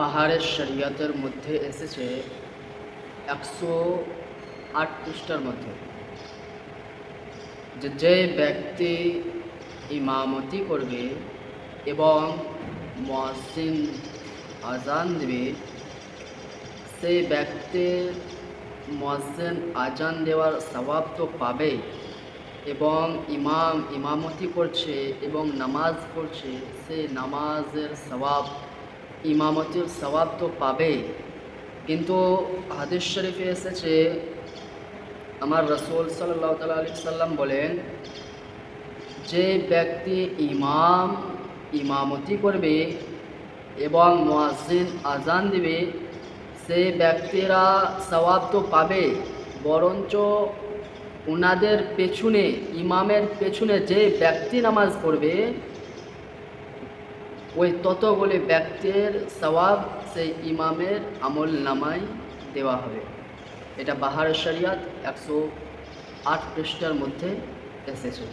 পাহাড়ের শরিয়তের মধ্যে এসেছে 108 পৃষ্ঠার মধ্যে যে ব্যক্তি ইমামতি করবে এবং মুয়াজ্জিন আজান দেবে, সেই ব্যক্তির মুয়াজ্জিন আজান দেওয়ার সওয়াব তো পাবে, এবং ইমামতি করছে এবং নামাজ পড়ছে, সে নামাজের সওয়াব, ইমামতির সওয়াব তো পাবে। কিন্তু হাদিস শরীফে এসেছে, আমার রাসূল সাল্লাল্লাহু তাআলা আলাইহি সাল্লাম বলেন, যে ব্যক্তি ইমামতি করবে এবং মুয়াজ্জিন আজান দিবে, সে ব্যক্তিরা সওয়াব তো পাবে, বরঞ্চ ওনাদের পেছনে, ইমামের পেছনে যে ব্যক্তি নামাজ পড়বে, ওই ততগুলি ব্যক্তির সওয়াব সেই ইমামের আমল নামায় দেওয়া হবে। এটা পাহাড়ের শরিয়ত 108 পৃষ্ঠার মধ্যে এসেছে।